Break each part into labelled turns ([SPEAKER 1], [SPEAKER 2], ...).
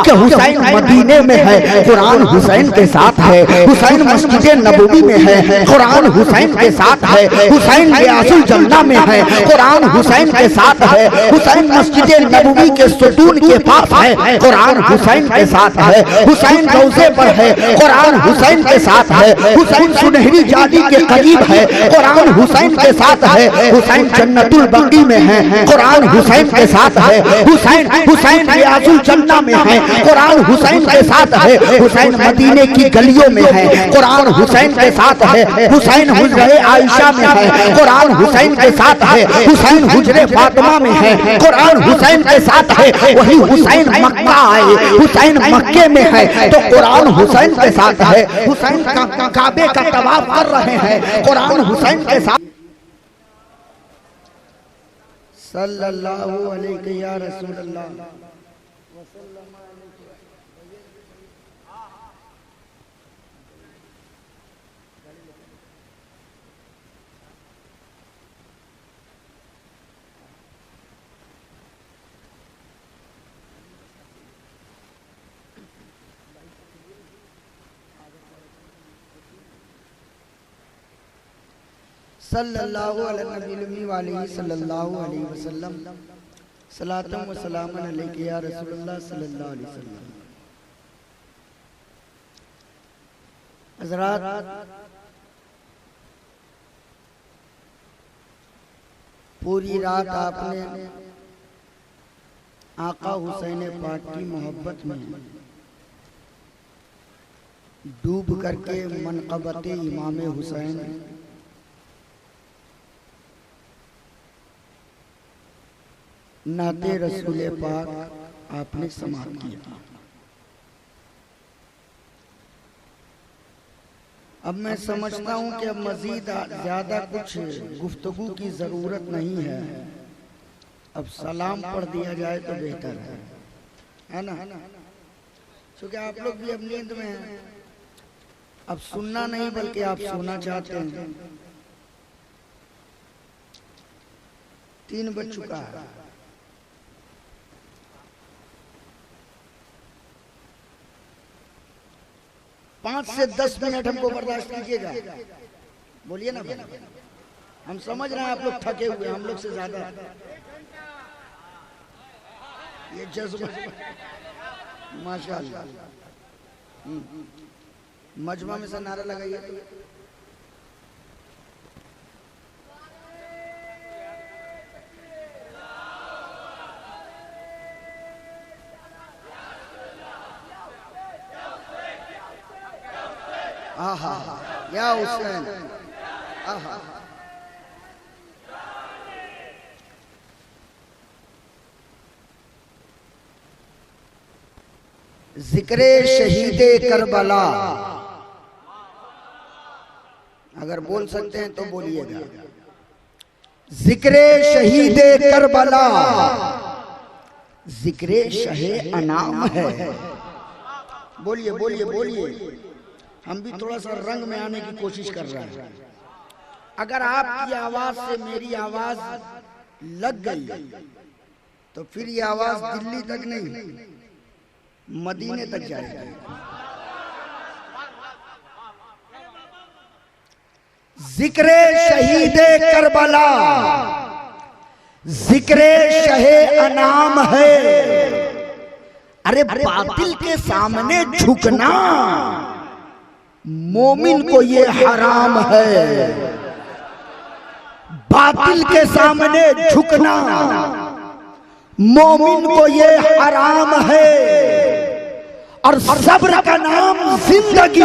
[SPEAKER 1] कि हुसैन मदीने में है, कुरान हुसैन के साथ है। हुसैन मस्जिद नबवी में है, कुरान हुसैन के साथ है। हुसैन गियासुल जन्ना में है, कुरान हुसैन के साथ है। हुसैन मस्जिद नबवी के सुतून के पास है, कुरान हुसैन के साथ है। हुसैन रोज़े पर है, कुरान हुसैन के साथ है। हुसैन सुनहरी जाली के करीब है, कुरान हुसैन के साथ है। हुसैन जन्नतुल बकी में है, कुरान हुसैन के साथ है। हुसैन गियासुल जन्ना में है, कुरान हुसैन के साथ है। हुसैन मदीने की गलियों में है, कुरान हुसैन के साथ है। हुसैन हुजरे आयशा में है, कुरान हुसैन के साथ है। हुसैन हुजरे फातिमा में है, कुरान हुसैन के साथ है। वही हुसैन मक्का आए, हुसैन मक्के में है तो कुरान हुसैन के साथ है। हुसैन काबे का तवाफ कर रहे हैं, कुरान हुसैन के साथ।
[SPEAKER 2] सल्लल्लाहु अलैहि या रसूल अल्लाह। सल्लल्लाहु अलैहि सल्लल्लाहु अलैहि वसल्लम सलातुम व सलामन अलैका या रसूलुल्लाह सल्लल्लाहु अलैहि वसल्लम। हज़रात, पूरी रात आपने आका हुसैन पाक की मोहब्बत में डूब करके मनक़बत इमाम हुसैन नाते रसूल पाक आपने समाप्त किया। अब मैं समझता हूं कि अब मजीद ज्यादा कुछ गुफ्तगू की जरूरत नहीं है। अब सलाम पढ़ दिया जाए तो बेहतर है ना? क्योंकि आप लोग भी अब नींद में हैं। अब सुनना नहीं बल्कि आप सोना चाहते हैं। 3 बज चुका है। 5 से 10 मिनट हमको बर्दाश्त कीजिएगा। बोलिए ना भाई, हम समझ रहे हैं आप लोग थके हुए, हम लोग से ज्यादा ये जज्बा माशाअल्लाह। मजमा में से नारा लगाइए तो। आहा या हुसैन, आहा। जिक्रे शहीदे करबला, अगर बोल सकते हैं तो बोलिएगा। जिक्रे शहीदे करबला, जिक्रे शहे अनाम है। बोलिए बोलिए बोलिए। हम भी थोड़ा सा रंग में आने की कोशिश कर रहे हैं। अगर आपकी आवाज से मेरी आवाज लग गई तो फिर ये आवाज दिल्ली तक नहीं मदीने तक जाएगी। जिक्रे शहीदे करबला, जिक्रे शहे अनाम है। अरे बातिल के सामने झुकना मोमिन को ये हराम है। बातिल के सामने झुकना मोमिन को ये हराम है। और सब्र का नाम जिंदगी,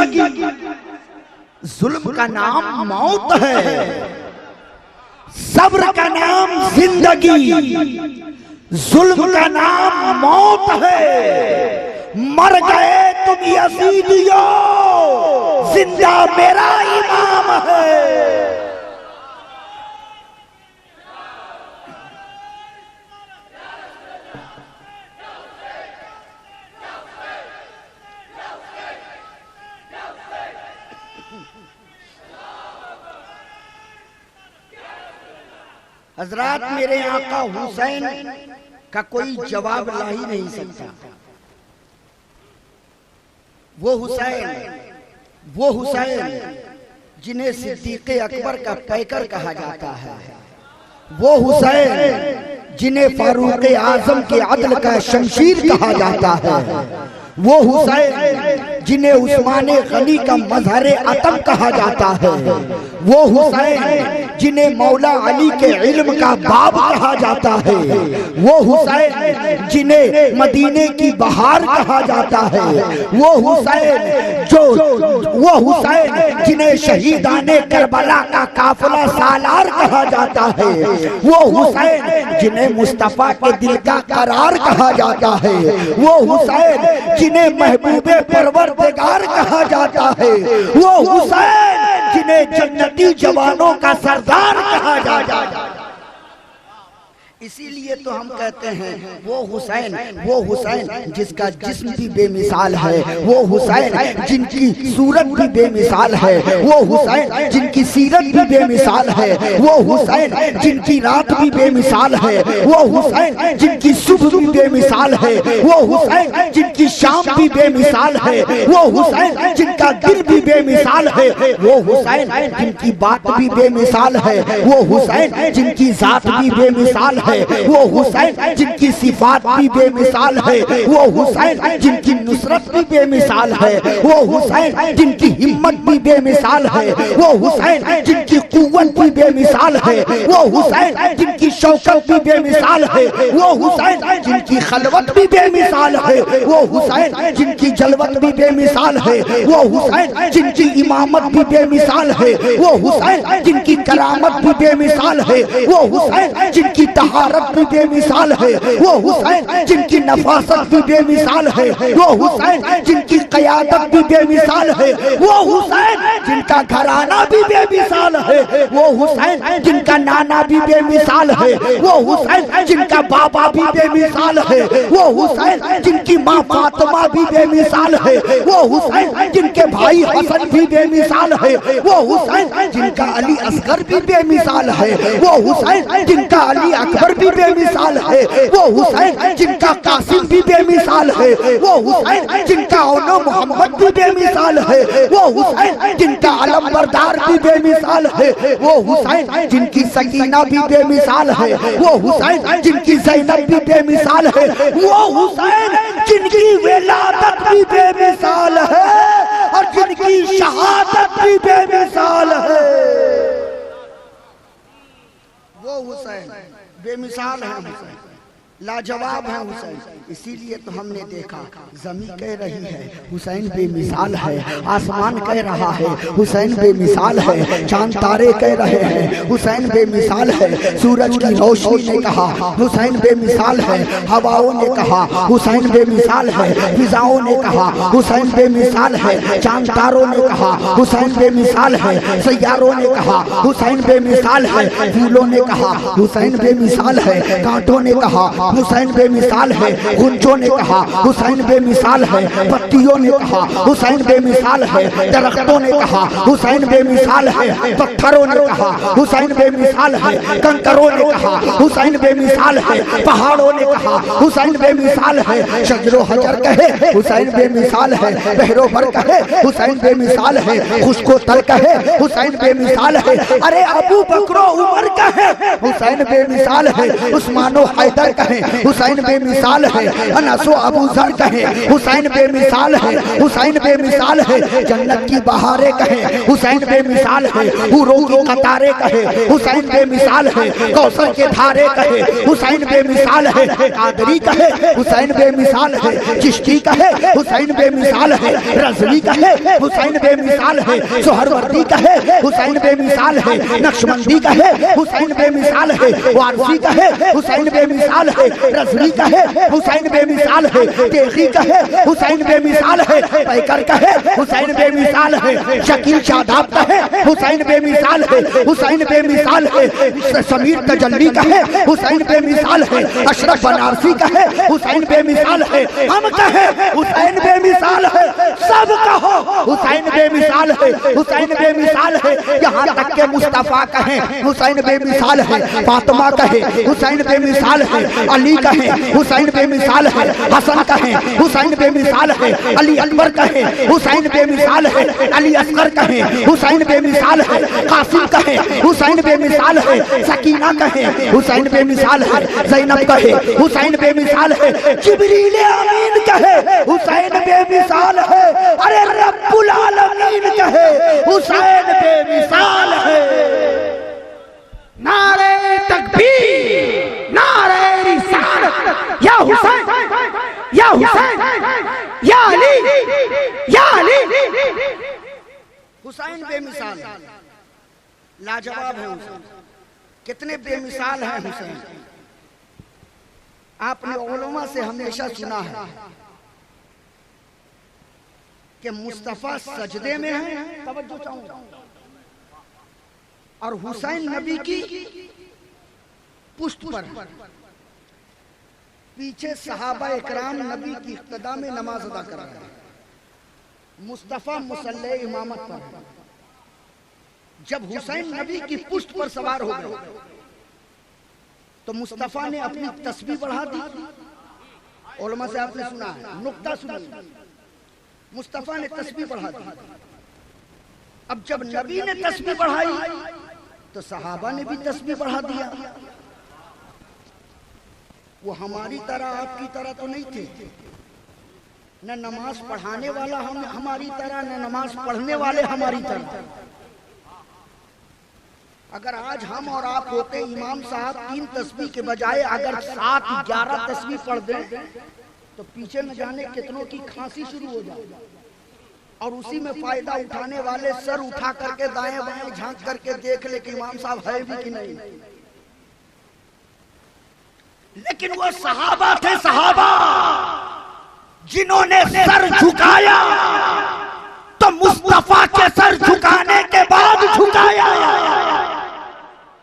[SPEAKER 2] जुल्म का नाम मौत है। सब्र का नाम जिंदगी, जुल्म का नाम मौत है। मर गए तुम यजीदियो, जिंदा मेरा इमाम है। हजरात, मेरे आका हुसैन का कोई जवाब ला ही नहीं सकता। वो हुसैन जिन्हें सिद्दीक़ अकबर का पैकर कहा जाता है, वो हुसैन जिन्हें फारूक आजम के अदल का शमशीर कहा जाता है, वो हुसैन जिन्हें उस्मान गनी का मजहर अतम कहा जाता है, वो हुसैन जिन्हें मौला अली के इल्म का बाब कहा जाता है, वो हुसैन जिन्हें मदीने की बहार कहा जाता है, वो हुसैन जिन्हें शहीदाने करबला का काफिला सालार कहा जाता है, वो हुसैन जिन्हें मुस्तफा के दिल का करार कहा जाता है, वो हुसैन जिन्हें महबूबे परवरदिगार कहा जाता है, वो हुसैन जिन्हें जन्नती जवानों का सरदार कहा जाता है। इसीलिए तो हम कहते हैं वो हुसैन जिसका जिस्म भी बेमिसाल है, वो हुसैन जिनकी सूरत भी बेमिसाल है, वो हुसैन जिनकी सीरत भी बेमिसाल है, वो हुसैन जिनकी रात भी बेमिसाल है, वो हुसैन जिनकी सुबह भी बेमिसाल है, वो हुसैन जिनकी शाम भी बेमिसाल है, वो हुसैन जिनका दिल भी बेमिसाल है, वो हुसैन जिनकी बात भी बेमिसाल है, वो हुसैन जिनकी जात भी बेमिसाल है, वो हुसैन जिनकी सिफात भी बेमिसाल है, वो हुसैन जिनकी नुसरत भी बेमिसाल है, वो हुसैन जिनकी हिम्मत भी बेमिसाल है, वो हुसैन जिनकी कुव्वत भी बेमिसाल है, वो हुसैन जिनकी शौकत भी बेमिसाल है, वो हुसैन जिनकी खलवत भी बेमिसाल है, वो हुसैन जिनकी जलवत भी बेमिसाल है, वो हुसैन जिनकी इमामत भी बेमिसाल है, वो हुसैन जिनकी करामत भी बेमिसाल है, वो हुसैन जिनकी तहारत भी बेमिसाल है, वो हुसैन जिनकी नफासत भी बेमिसाल है, वो हुसैन जिनकी क़यादत भी बेमिसाल है, वो हुसैन जिनका घराना भी बेमिसाल है, वो हुसैन जिनका नाना भी बेमिसाल है, वो हुसैन जिनका बाबा भी बेमिसाल है, वो हुसैन जिनकी माँ फातिमा भी बेमिसाल है, वो हुसैन जिनके भाई हसन भी बेमिसाल है, वो हुसैन जिनका अली असगर भी बेमिसाल है, वो हुसैन जिनका अली अकबर भी बेमिसाल है, वो हुसैन जिनका कासिम भी बेमिसाल है, वो हुसैन जिनका औनो मोहम्मद भी बेमिसाल है, वो हुसैन जिनका अलम बरदार भी बेमिसाल है, वो हुसैन जिनकी सकीना भी बेमिसाल है, वो हुसैन जिनकी ज़ैनब भी बेमिसाल है, वो हुसैन जिनकी विलादत भी बेमिसाल है और जिनकी शहादत भी बेमिसाल है, वो हुसैन बेमिसाल है, हुसैन लाजवाब है हुसैन। इसीलिए तो हमने देखा ज़मीन कह रही है हुसैन बेमिसाल है, आसमान कह रहा है हुसैन बेमिसाल है, चांद तारे कह रहे हैं हुसैन बेमिसाल है, सूरज की रोशनी ने कहा हुसैन बेमिसाल है, हवाओं ने कहा हुसैन बेमिसाल है, फिजाओं ने कहा हुसैन बेमिसाल है, चांद तारों ने कहा हुसैन बेमिसाल है, सैयारों ने कहा हुसैन बेमिसाल है, फूलों ने कहा हुसैन बेमिसाल है, कांटों ने कहा हुसैन बेमिसाल है, गुंजों ने कहा हुसैन बेमिसाल है, पत्तियों ने कहा हुसैन बेमिसाल है, दरख्तों ने कहा हुसैन बेमिसाल है, पत्थरों ने कहा हुसैन बेमिसाल है, कंकरों ने कहा हुसैन बेमिसाल है, पहाड़ों ने कहा हुसैन बेमिसाल है, शजरो हजर कहे हुसैन बेमिसाल है, बहरो भर कहे हुसैन बेमिसाल है, खुशको तर कहे हुसैन बेमिसाल है, अरे अबू बकरो उमर कहे हुसैन बेमिसाल है, उस्मानो हैदर कहे हुसैन बेमिसाल है, अनसो अबू जर कहे हुसैन बेमिसाल है, हुसैन बेमिसाल है, जन्नत की बहारें कहे हुसैन बेमिसाल है, हूरों की कतारें कहे हुसैन बेमिसाल है, कौसर के धारे कहे हुसैन बेमिसाल है, कादरी कहे हुसैन बेमिसाल है, चिश्ती कहे हुसैन बेमिसाल है, रज़वी कहे हुसैन बेमिसाल है, सोहरवर्दी कहे हुसैन बेमिसाल है, नक्शबंदी कहे हुसैन बेमिसाल है, वारसी कहे हुसैन बेमिसाल है, रज़वी कहे हुसैन बेमिसाल है, तेगी कहे हुसैन बेमिसाल है, पैकर कहे हुसैन बेमिसाल है, शकील शादाब कहे हुसैन बेमिसाल है, हुसैन बेमिसाल है, समीर तजल्ली कहे हुसैन बेमिसाल है, अशरफ बनारसी कहे हुसैन बेमिसाल है, हम कहे हुसैन बेमिसाल है, सब कहो
[SPEAKER 1] हुसैन बेमिसाल है, हुसैन बेमिसाल है। यहाँ तक के मुस्तफा कहे हुसैन बेमिसाल है, फातिमा कहे हुसैन बेमिसाल है, अली कहे हुसैन बेमिसाल है, हसन कहे हुसैन बेमिसाल है, अली अकबर कहे हुसैन बेमिसाल है, अली असगर कहे हुसैन बेमिसाल है, कासिम कहे हुसैन बेमिसाल है, सकीना कहे हुसैन बेमिसाल है, ज़ैनब कहे हुसैन बेमिसाल है, जिब्रील अमीन कहे हुसैन बेमिसाल है, अरे रब्बुल आलमीन कहे हुसैन बेमिसाल है।
[SPEAKER 3] नारे तकबीर, नारे रिसालत, या हुसैन, या हुसैन, या अली, या अली।
[SPEAKER 2] हुसैन बेमिसाल, लाजवाब है हुसैन। कितने बेमिसाल हैं हुसैन। आपने उलमा से हमेशा सुना है कि मुस्तफा सजदे में है, तवज्जो चाहूंगा, और हुसैन नबी की पुष्ट पर, पीछे सहाबा इकराम नबी की इक्तदा में नमाज अदा कर रहे हैं, मुस्तफा मुसल्ले इमामत पर है। जब हुसैन नबी की पुष्ट पर सवार हो गए तो मुस्तफा ने अपनी तस्बीह बढ़ा दी। उलमा से आपने सुना है, नुक्ता सुनिए, मुस्तफा ने तस्बीह बढ़ा दी। अब जब नबी ने तस्बीह बढ़ाई तो सहाबा ने भी तस्बीह बढ़ा दिया। वो हमारी तरह आपकी तरह तो नहीं थे, न नमाज पढ़ाने वाला हम हमारी तरह, न नमाज पढ़ने वाले हमारी तरह। अगर आज हम और आप होते इमाम साहब 3 तस्बीह के बजाय अगर 7-11 तस्बीह पढ़ दें तो पीछे न जाने कितनों की खांसी शुरू हो जाए, और उसी में फायदा उठाने वाले सर उठा करके दाएं बाएं झांक करके देख ले कि इमाम साहब है भी कि नहीं। लेकिन वो सहाबा थे, सहाबा जिन्होंने सर झुकाया तो मुस्तफा के सर झुकाने के बाद झुकाया।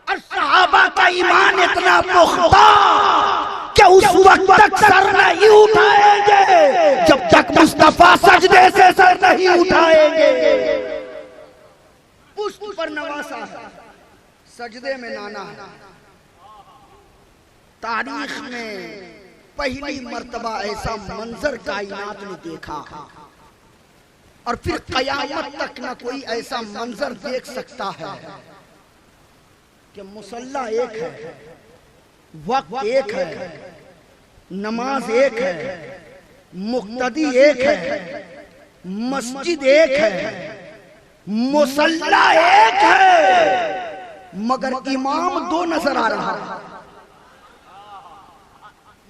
[SPEAKER 2] और सहाबा का ईमान इतना पुख्ता कि उस वक्त तक सर नहीं उठाएंगे जब तक मुस्तफा सजदे से सर नहीं उठाएंगे। पुष्ट पर नवासा है, सजदे में नाना है। तारीख में पहली मर्तबा ऐसा मंजर कायनात ने देखा, और फिर कयामत तक न कोई ऐसा मंजर देख सकता है कि मुसल्ला एक है, वक्त एक है, नमाज एक है, मुक्तदी एक है, मस्जिद एक है, मुसल्ला एक है, मगर इमाम 2 नजर आ रहा है।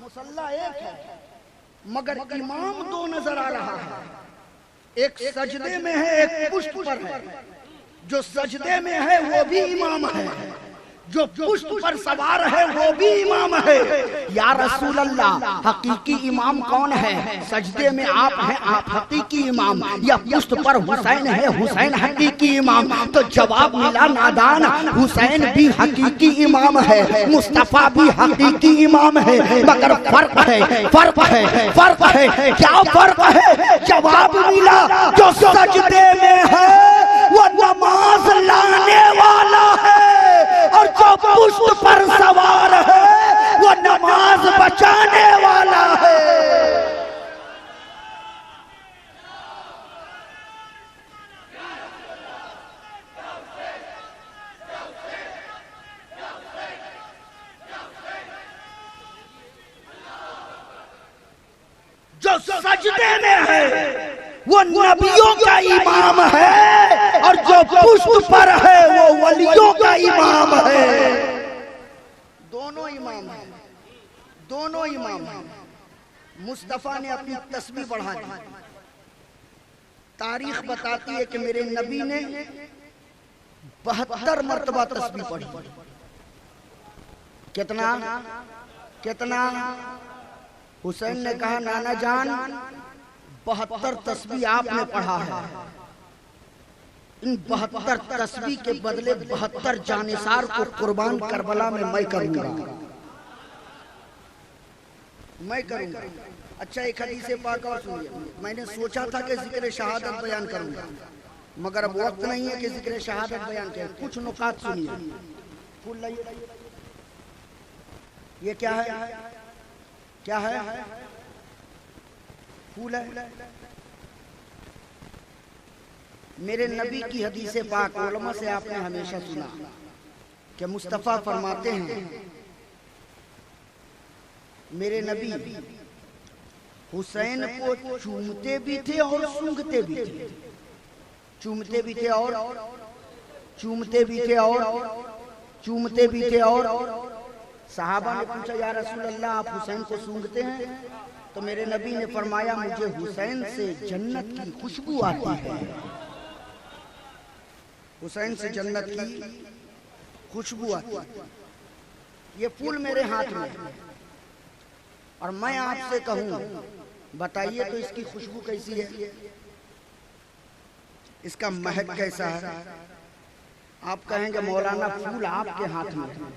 [SPEAKER 2] मुसल्ला एक है मगर इमाम 2 नजर आ रहा है। एक सजदे में है, एक पुष्ट पर है। जो सजदे में है वो भी इमाम है, जो पुष्ट पर सवार है वो भी इमाम है। या रसूल अल्लाह, हकीकी इमाम कौन है? सजदे में आप हैं, आप हकीकी इमाम, या पुष्ट पर हुसैन है, हुसैन हकीकी इमाम? तो जवाब मिला नादान, हुसैन भी हकीकी इमाम है, मुस्तफा भी हकीकी इमाम है, मगर फर्क है, फर्क है, फर्क है। क्या फर्क है? जवाब मिला, जो सजदे में है वो नमाज लाने वाला है, और जो पुष्ट पर सवार है वो नमाज बचाने वाला है। जो सजदे में है वो नबियों का इमाम है, और जो पुष्ट पर है वो वलियों का इमाम है। दोनों इमाम हैं, दोनों इमाम हैं। मुस्तफा ने अपनी तस्बीह बढ़ा दी। तारीख बताती है कि मेरे नबी ने 72 मरतबा तस्बीह पढ़ी। कितना कितना? हुसैन ने कहा, नाना जान 72 तस्बीह आपने पढ़ा है, इन 72 तस्बीह के बदले 72 जानिसार को कुर्बान करबला में मैं करूंगा, मैं करूंगा। अच्छा एक हदीस पाक और सुनिए। मैंने सोचा था कि जिक्र शहादत बयान करूंगा, मगर अब वक्त नहीं है कि जिक्र शहादत बयान करें। कुछ नुकात सुनिए। फूल लाइए। ये क्या है? क्या है? फूल है। मेरे नबी की हदीस पाक उलमा से आपने हमेशा सुना कि मुस्तफ़ा फरमाते हैं, मेरे नबी हुसैन को चूमते भी थे और सूंघते भी थे। चूमते भी थे और चूमते भी थे और चूमते भी थे। और सहाबा ने पूछा, या रसूल अल्लाह आप हुसैन को सूंघते हैं? तो मेरे नबी ने फरमाया, मुझे हुसैन से जन्नत की खुशबू आती है। हुसैन से जन्नत की खुशबू आती है। ये फूल मेरे हाथ में है और मैं आपसे कहूं, बताइए तो इसकी खुशबू कैसी है? इसका महक कैसा है? आप कहेंगे मौलाना फूल आपके हाथ में है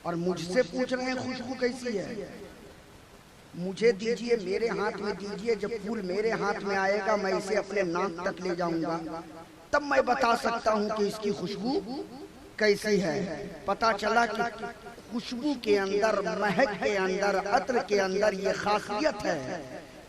[SPEAKER 2] और मुझसे पूछ रहे हैं खुशबू कैसी है। मुझे दीजिए, मेरे हाथ में दीजिए। जब फूल मेरे हाथ में आएगा मैं इसे अपने नाक तक ले जाऊंगा, तब मैं बता सकता हूं कि इसकी खुशबू कैसी है। पता चला कि खुशबू के अंदर, महक के अंदर, अत्र के अंदर ये खासियत है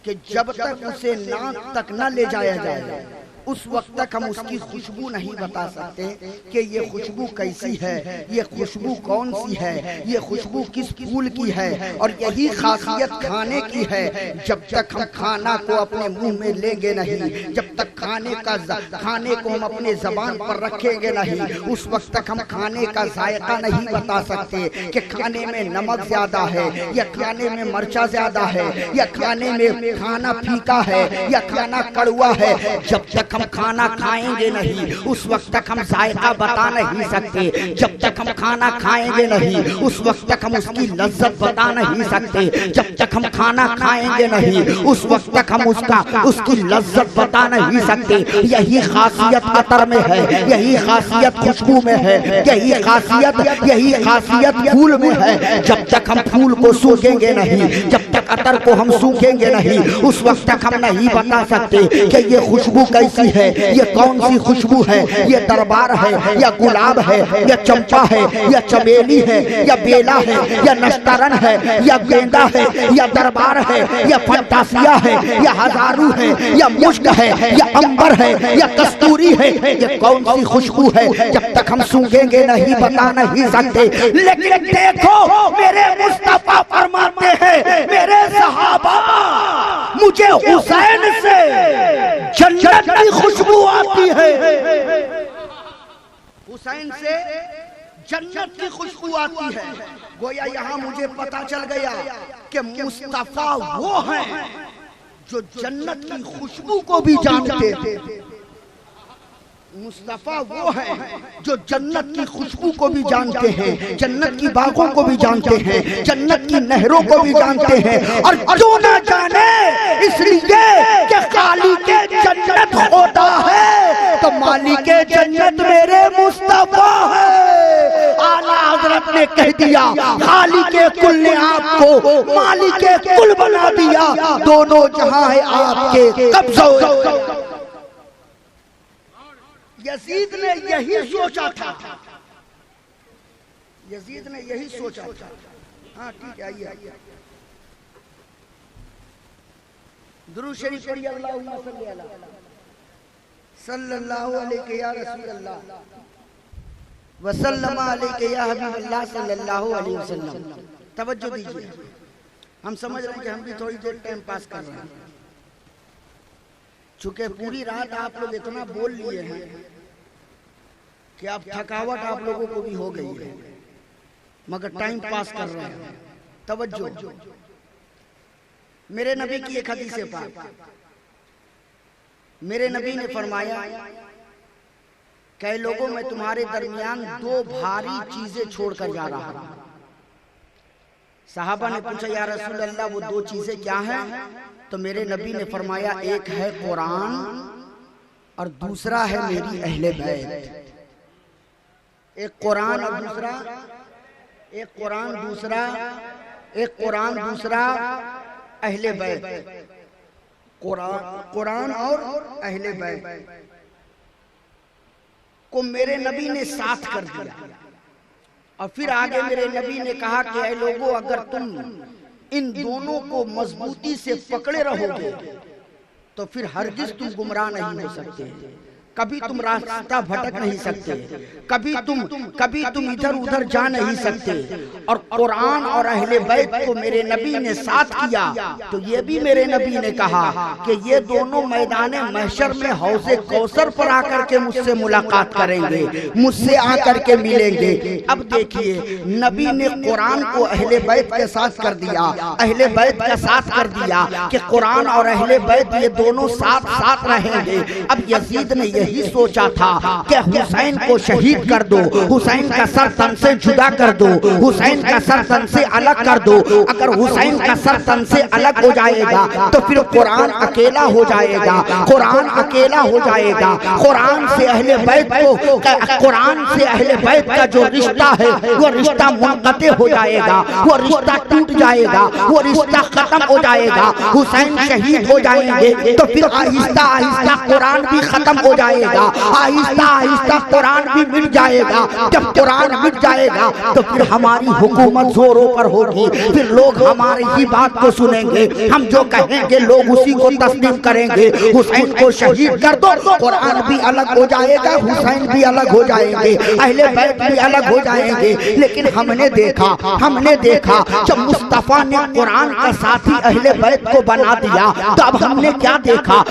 [SPEAKER 2] कि जब तक उसे नाक तक न ले जाया जाए उस वक्त तक हम उसकी खुशबू नहीं बता सकते कि ये खुशबू कैसी है, ये खुशबू कौन सी है, ये खुशबू किस फूल की है। और यही खासियत खाने की है। जब तक हम खाना को अपने मुंह में लेंगे नहीं, जब तक खाने को हम अपने जबान पर रखेंगे नहीं, उस वक्त तक हम खाने का जायका नहीं बता सकते कि खाने में नमक ज्यादा है या खाने में मर्चा ज्यादा है या खाने में खाना फीका है या खाना कड़वा है। जब तक हम खाना खाएंगे नहीं उस वक्त तक हम जायका बता नहीं सकते। जब तक हम खाना खाएंगे नहीं उस वक्त तक हम उसकी लज्जत बता नहीं सकते। जब तक हम खाना खाएंगे नहीं उस वक्त तक हम उसकी लज्जत बता नहीं सकते। यही खासियत अतर में है, यही खासियत खुशबू में है, यही खासियत फूल में है। जब तक हम फूल को सूखेंगे नहीं, जब तक अतर को हम सूखेंगे नहीं, उस वक्त तक हम नहीं बता सकते कि ये खुशबू कैसी है, ये कौन सी खुशबू है। ये दरबार है या गुलाब है या चंपा है या चमेली है या बेला है या नस्तरन है या गेंदा है या दरबार है या फंटासिया है या हजारू है या मुश्क है या अंबर है या कस्तूरी है, ये कौन सी खुशबू है। जब तक हम सूंघेंगे नहीं बता नहीं सकते। लेकिन देखो मेरे मुस्तफा फरमाते हैं, मेरे सहाबा, मुझे हुसैन से जन्नत की खुशबू आती है। हुसैन से जन्नत की खुशबू आती है। गोया यहाँ मुझे पता चल गया कि मुस्तफा वो हैं जो जन्नत की खुशबू को भी जानते थे। मुस्तफा वो है जो जन्नत की खुशबू को भी जानते हैं, जन्नत की बागों को भी जानते हैं, जन्नत की नहरों को भी जानते हैं। और जो ना जाने इसलिए कि खालिक के जन्नत होता है तो मालिक के जन्नत मेरे मुस्तफा है। आला हजरत ने कह दिया, खालिक के कुल ने आपको मालिक के कुल बना दिया। दोनों जहां है आपके कब्ज़े। यजीद ने यही सोचा था, यजीद ने यही सोचा था। हाँ ठीक है, आइए। दुरूद शरीफ पढ़िए, अल्लाहुम्मा सल्लल्लाहु अलैहि या रसूल अल्लाह वसल्लम अलैहि या हबीब अल्लाह सल्लल्लाहु अलैहि वसल्लम। तवज्जो दीजिए, हम समझ रहे हैं कि हम भी थोड़ी देर टाइम पास कर रहे हैं। चूंकि पूरी रात आप लोग इतना बोल लिए हैं कि अब थकावट आप लोगों को भी हो गई है, मगर टाइम पास कर रहे हैं। तवज्जो, मेरे नबी की एक हदीस पाक, मेरे नबी ने फरमाया, कई लोगों में तुम्हारे दरमियान दो भारी चीजें छोड़कर जा रहा हूं। साहबा ने पूछा, या रसूल अल्लाह वो दो चीजें क्या हैं? तो मेरे नबी ने फरमाया, एक है कुरान और दूसरा है मेरी अहले बैत। एक कुरान और दूसरा, एक कुरान दूसरा, एक कुरान दूसरा अहले बैत, कुरान और अहले बैत को मेरे नबी ने साथ कर दिया। और फिर आगे मेरे नबी ने कहा कि ऐ लोगों, अगर तुम इन दोनों को मजबूती से पकड़े रहोगे तो फिर हरगिज तुम गुमराह नहीं हो सकते, कभी तुम रास्ता भटक नहीं सकते, कभी तुम इधर उधर जा नहीं सकते। और कुरान और अहले बैत को मेरे नबी ने साथ किया तो ये भी मेरे नबी ने कहा कि ये दोनों मैदान महशर में हौज़े कौसर पर आकर के मुझसे मुलाकात करेंगे, मुझसे आकर के मिलेंगे। अब देखिए, नबी ने कुरान को अहले बैत के साथ कर दिया, अहले बैत का साथ कर दिया कि कुरान और अहले बैत ये दोनों साथ साथ रहेंगे। अब यजीद ने यही सोचा था कि हुसैन को शहीद कर दो, हुसैन का सर तन से जुदा कर दो, हुसैन का सर तन से अलग कर दो। अगर हुसैन का सर तन से अलग हो जाएगा तो फिर कुरान अकेला हो जाएगा, कुरान अकेला हो जाएगा। कुरान से अहले बैत का जो रिश्ता है वो रिश्ता मुनक़ते हो जाएगा, वो रिश्ता टूट जाएगा, वो रिश्ता खत्म हो जाएगा। हुसैन शहीद हो जाएंगे तो फिर आहिस्ता आहिस्ता कुरान भी खत्म हो जाएगा, आहिस्ता आहिस्ता कुरान भी मिट जाएगा। जब कुरान मिट जाएगा तो फिर हमारी हुकूमत जोरों पर होगी, फिर लोग हमारी ही बात को सुनेंगे, हम जो कहेंगे लोग उसी को तस्लीम करेंगे। हुसैन को शहीद कर दो, कुरान भी अलग हो जाएगा, हुसैन भी अलग हो जाएंगे, अहले बैत भी अलग हो जाएंगे। लेकिन हमने देखा जब मुस्तफा ने कुरान का साथी अहले बैत को बना दिया तो अब हमने क्या देखा?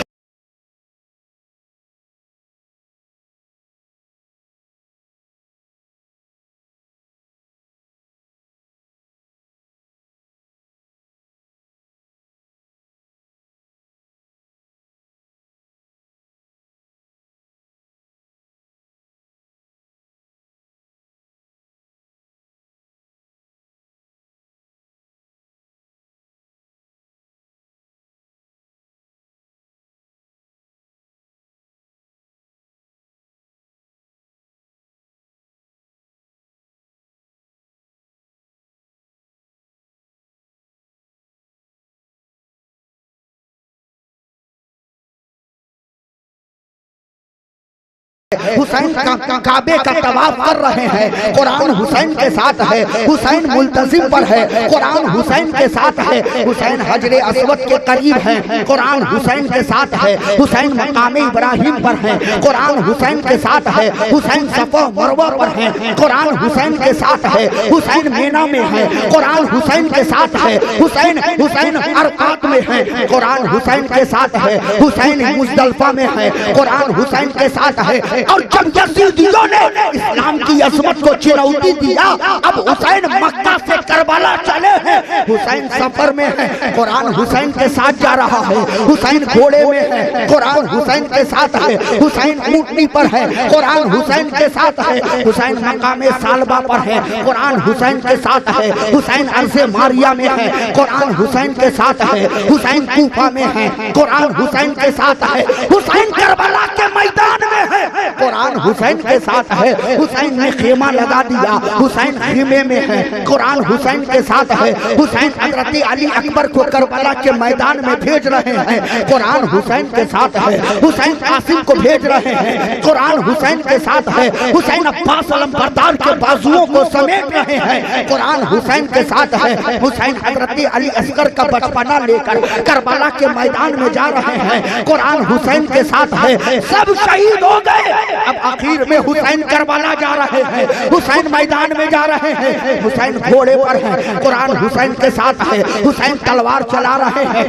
[SPEAKER 2] हुसैन काबे का तवाफ कर रहे हैं, कुरान हुसैन के साथ है, हुसैन मुल्तजिम पर है, कुरान हुसैन के साथ है, हुसैन हजरे अस्वद के करीब है, कुरान हुसैन के साथ है, हुसैन मकामे इब्राहिम पर है, कुरान हुसैन के साथ है, हुसैन सफा मरवा पर है, कुरान हुसैन के साथ है, हुसैन मीना में है, कुरान हुसैन के साथ है, हुसैन अरफात में है, कुरान हुसैन के साथ है, हुसैन मुज़दलिफा में है, कुरान हुसैन के साथ है। और जब यजीदियों ने इस्लाम की अज़मत को चुनौती दिया, अब हुसैन मक्का से करबला चले हैं, हुसैन सफर में है, कुरान हुसैन के साथ जा रहा है, हुसैन घोड़े में है, कुरान हुसैन के साथ है, हुसैन ऊंटनी पर है, कुरान हुसैन के साथ है, हुसैन मकामे सालबा पर है, कुरान हुसैन के साथ है, हुसैन अर्ज़े मारिया में है, कुरान हुसैन के साथ है, हुसैन कूफा में है, कुरान हुसैन के साथ है, हुसैन करबला के मैदान में है, कुरान हुसैन के साथ है, हुसैन ने खेमा लगा दिया, हुसैन खेमे में है, कुरान हुसैन के साथ है, हुसैन हजरत अली अकबर को करबला के मैदान में भेज रहे हैं, कुरान हुसैन के साथ है, हुसैन कासिम को भेज रहे हैं, कुरान हुसैन के साथ है, हुसैन अब्बास अलमबरदार के बाजुओं को समेट रहे हैं, कुरान हुसैन के साथ है, हुसैन हजरत अली असगर का बचपना लेकर करबला के मैदान में जा रहे हैं, कुरान हुसैन के साथ है, सब शहीद हो गए। अब आखिर में हुसैन करबला जा रहे हैं, हुसैन मैदान में जा रहे हैं, हुसैन घोड़े पर है, कुरान हुसैन के साथ है, हुसैन तलवार चला रहे हैं,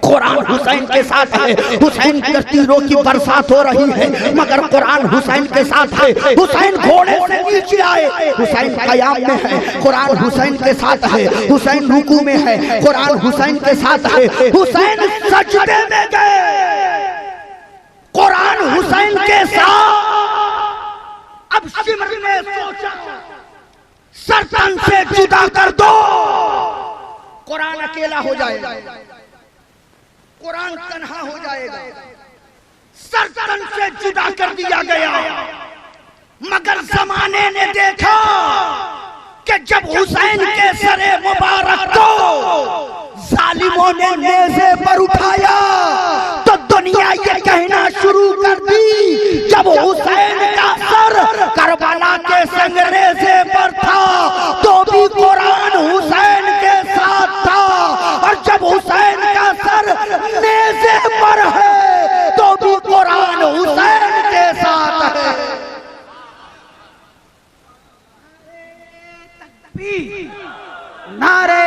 [SPEAKER 2] कुरान हुसैन के साथ है, हुसैन के तीरों की बरसात हो रही है, मगर कुरान हुसैन के साथ है, हुसैन घोड़े से नीचे आए, हुसैन क़याम में है, कुरान हुसैन के साथ है, हुसैन रुकू में है, कुरान हुसैन के साथ है, हुसैन सजदे में गए, कुरान हुसैन के साथ। अब शिमर ने सोचा सरतन से जुदा कर दो, कुरान अकेला हो जाएगा, कुरान तन्हा हो जाएगा। सरतन से जुदा कर दिया गया, मगर जमाने ने देखा कि जब हुसैन के सरे मुबारक को जालिमों ने नेज़े पर उठाया तो दुनिया ये कहना शुरू कर दी जब हुसैन का सर करबला के संग नेज़े पर था तो भी कुरान हुसैन के साथ था, और जब हुसैन का सर नेज़े पर है तो भी कुरान हुसैन के साथ है।
[SPEAKER 3] नारे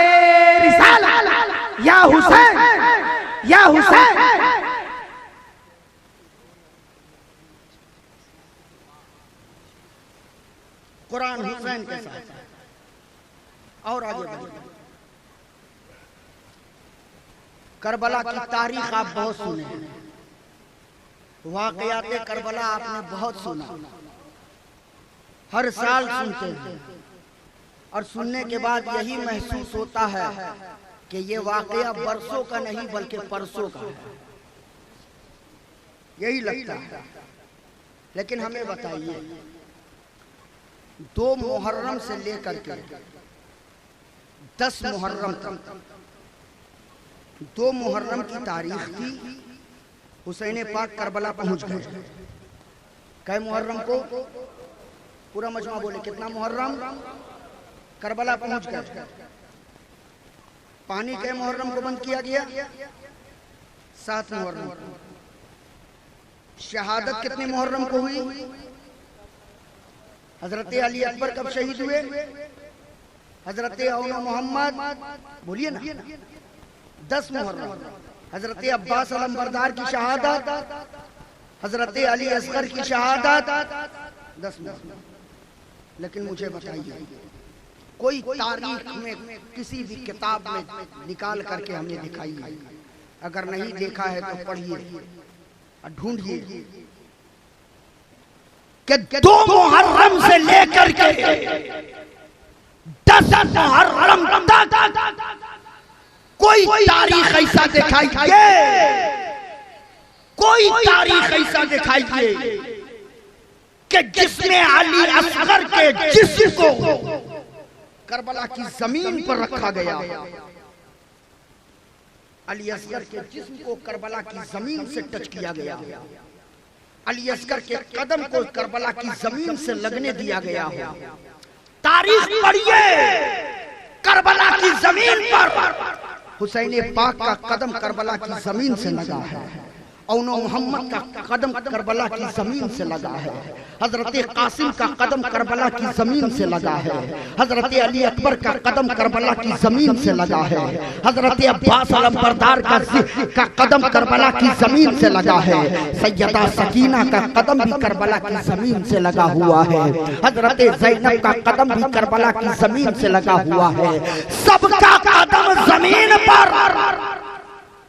[SPEAKER 3] रिसालत या हुसैन या हुसैन।
[SPEAKER 2] कुरान हुसैन के साथ है। और आगे बढ़िए। करबला की तारीख आप बहुत सुने हैं, वाक़यात करबला आपने बहुत सुना, हर साल सुनते हैं, और सुनने के बाद यही महसूस होता है कि ये वाक़या बरसों का नहीं बल्कि परसों का है, यही लगता है। लेकिन हमें बताइए, 2 मुहर्रम से लेकर के 10 मुहर्रम तक 2 मुहर्रम की तारीख थी, हुसैन पाक करबला पहुंच गए। कै मुहर्रम को? पूरा मजमा बोले, कितना मुहर्रम? करबला पहुंच गए। पानी कै मुहर्रम को बंद किया गया? 7 मुहर्रम। शहादत कितने मुहर्रम को हुई? हजरत अली अकबर कब शहीद हुए? हजरत औनो मोहम्मद, बोलिए ना, 10 मुहर्रम। हजरत अब्बास अलमबरदार की शहादत, हजरत अली असगर की शहादत 10 मुहर्रम। लेकिन मुझे बताइए, कोई तारीख में किसी भी किताब में निकाल करके हमें दिखाइए, अगर नहीं देखा है तो पढ़िए और ढूंढिए कि 2 मुहर्रम से लेकर के 10 मुहर्रम तक कोई तारीख ऐसा दिखाइए, कोई तारीख ऐसा दिखाइए कि जिसमें अली असगर के जिस्म को करबला की जमीन पर रखा गया। अली असगर के जिस्म को करबला की जमीन से टच किया गया, अली असगर के कदम को करबला की जमीन से लगने दिया गया हो। तारीख पढ़िए, करबला की जमीन पर हुसैन पाक का कदम करबला की जमीन से लगा है, औनो मोहम्मद का कदम करबला की जमीन से लगा है, हजरत कासिम का कदम करबला की जमीन से लगा है, हजरत अली अकबर का कदम करबला की जमीन से लगा है, हजरत अब्बास अलमबरदार का कदम करबला की जमीन से लगा है, सैयदा सकीना का कदम भी करबला की जमीन से लगा हुआ है, हजरत ज़ैनब का कदम भी करबला की जमीन से लगा हुआ है। सबका कदम जमीन पर,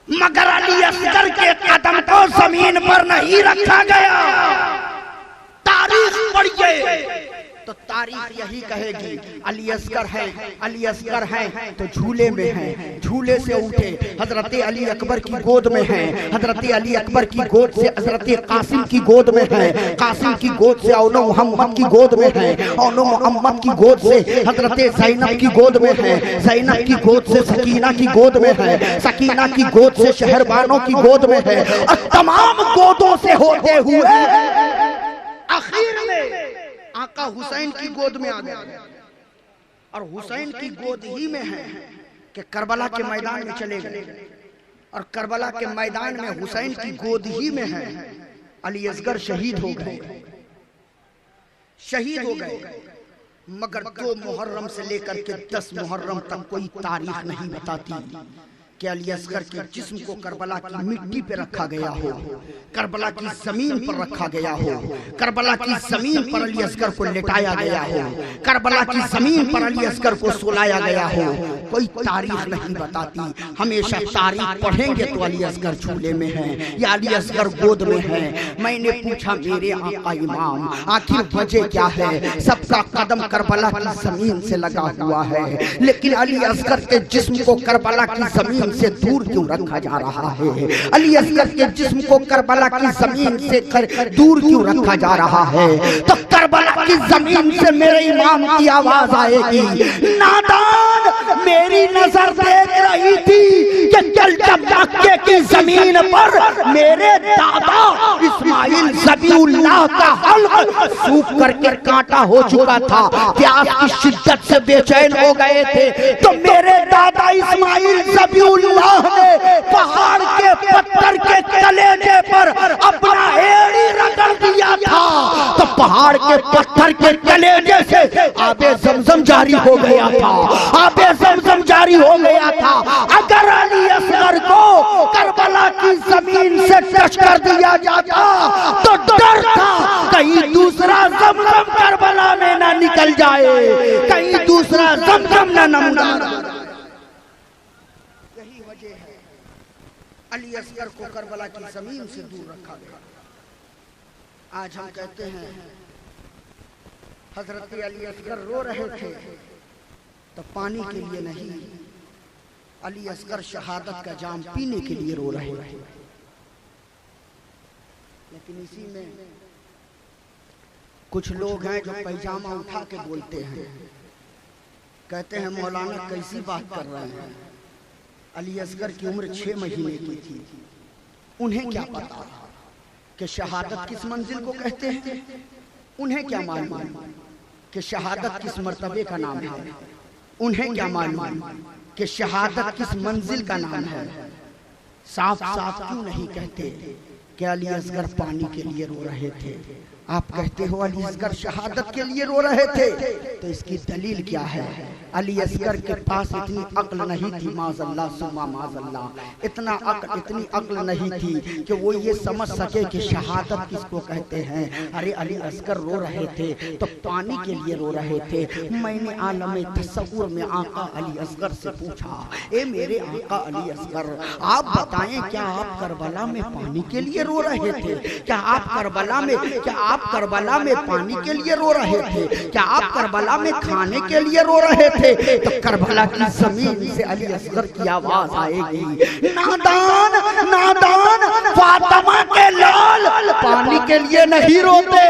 [SPEAKER 2] मगर अली असगर के कदम को जमीन पर नहीं रखा गया। तारीख पढ़िए तो तारीख यही कहेगी अली असगर है, अली असगर है तो झूले में है, झूले से उठे हजरत अली अकबर की गोद में है, हजरत अली अकबर की गोद से हजरत कासिम की गोद में है, कासिम की गोद से औनो मोहम्मद की गोद में है, औनो मोहम्मद की गोद से हजरत ज़ैनब की गोद में है, ज़ैनब की गोद से सकीना की गोद में है, सकीना की गोद से शहरबानों की गोद में है, और तमाम गोदों से होते हुए आखिर में आका हुसैन की गोद में आ गया। और हुसैन की गोद ही में है कि करबला के मैदान में चले गए, और करबला के मैदान में हुसैन की गोद ही में है अली असगर शहीद हो गए, शहीद हो गए। मगर 2 मुहर्रम से लेकर के 10 मुहर्रम तक कोई तारीख नहीं बताती कि अली असगर के जिस्म को करबला की मिट्टी पे रखा गया हो, करबला की जमीन पर रखा गया हो, करबला की जमीन पर अली असगर को लेटाया गया हो, करबला की जमीन पर अली असगर को सुलाया गया हो। कोई तारीख नहीं बताती। हमेशा तारीख पढ़ेंगे तो अली असगर झूले में है या अली असगर गोद में है। मैंने पूछा मेरे आका इमाम, आखिर वजह क्या है? सबका कदम करबला की जमीन से लगा हुआ है, लेकिन अली असगर के जिस्म को करबला की जमीन
[SPEAKER 1] जमीन से दूर क्यों रखा जा रहा है? अली असगर के जिस्म को करबला की जमीन से दूर क्यों रखा जा रहा है? तो करबला की जमीन से मेरे इमाम की आवाज आएगी, नादान मेरी नजर देख रही थी कि कल जब मक्के की जमीन पर मेरे दादा इस्माइल ज़बीउल्लाह का हल्क सूख करके कांटा हो चुका था, प्यास की शिद्दत से बेचैन हो गए थे, तो मेरे दादा इस्माइल ज़बीउल्लाह ने पहाड़ के पत्थर के कलेजे पर अपना एड़ी रगड़ दिया था, तो पहाड़ के पत्थर के कलेजे से आबे ज़मज़म जारी हो गया था, आबे ज़मज़म जारी हो गया था। अगर अली असगर को करबला की जमीन से टच कर दिया जाता तो डर था कहीं दूसरा ज़मज़म करबला में ना निकल जाए, कहीं दूसरा ज़मज़म ना नमूना।
[SPEAKER 2] यही वजह है अली असगर को करबला की जमीन से दूर रखा गया। आज हम कहते हैं हजरत अली असगर रो रहे थे तो पानी के लिए नहीं, अली असगर शहादत का जाम पीने के लिए रो रहे थे। लेकिन इसी में कुछ लोग हैं जो पैजामा उठा के बोलते हैं, कहते हैं मौलाना कैसी बात कर रहे हैं, अली असगर की उम्र 6 महीने की थी, उन्हें क्या पता कि शहादत किस मंजिल को कहते हैं, उन्हें क्या मालूम कि शहादत किस मर्तबे का नाम है, उन्हें क्या मालूम कि शहादत किस मंजिल का नाम है। साफ साफ क्यों नहीं कहते कि अली असगर पानी के लिए रो रहे थे? आप कहते हो अली असगर शहादत के लिए रो रहे थे, तो इसकी दलील क्या है? अली असगर के पास इतनी अक्ल नहीं थी, माज़अल्लाह सुम्मा माज़अल्लाह, इतनी अक्ल नहीं थी कि वो ये समझ सके कि शहादत किसको कहते हैं। अरे अली असगर रो रहे थे तो पानी के लिए रो रहे थे। मैंने आलम तसव्वुर में आका अली असगर से पूछा, ए मेरे आका अली असगर, आप बताएं क्या आप करबला में पानी के लिए रो रहे थे? क्या आप करबला में पानी के लिए रो रहे थे? क्या आप करबला में खाने के लिए रो रहे थे? तो करबला की जमीन से अली असगर की आवाज आएगी, नादान नादान, फातिमा के लाल पानी के लिए नहीं रोते,